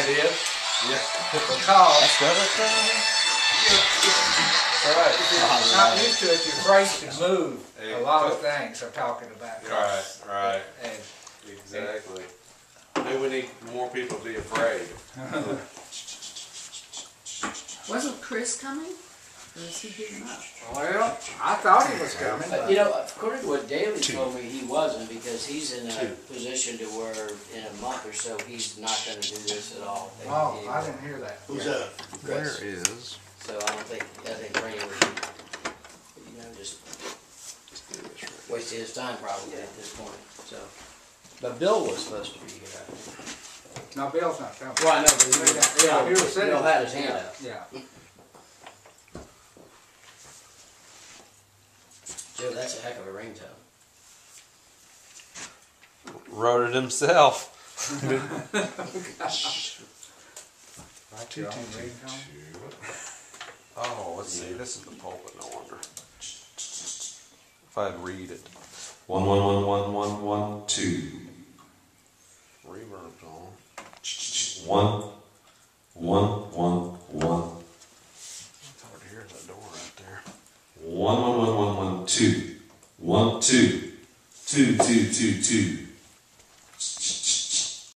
It is? Yeah. Because That's the other thing. if you're not used to it, you're afraid to move. A lot of things are talking about costs. Right. And Exactly. Maybe we need more people to be afraid. Wasn't Chris coming? Or is he giving up? well, I thought he was coming. But You know, according to what Daley told me, he wasn't, because he's in a position to where in a month or so, he's not gonna do this at all. Oh, I didn't hear that. Who's that? Where is? So I think Randy would be, you know, just wasting his time probably at this point, so. But Bill was supposed to be here. No, Bill's not coming. Well, I know, but Yeah, he was sitting. Bill had his hand up. Yeah. Joe, that's a heck of a ringtone. Wrote it himself. Like your own ringtone? Oh, let's see. This is the pulpit, no wonder. If I read it. 1 1 1 1 1 1 2. Reverb's on. 1 1 1 1. It's hard to hear that door right there. 1 1 1 1 1 2. 1 2 2 2 2 2.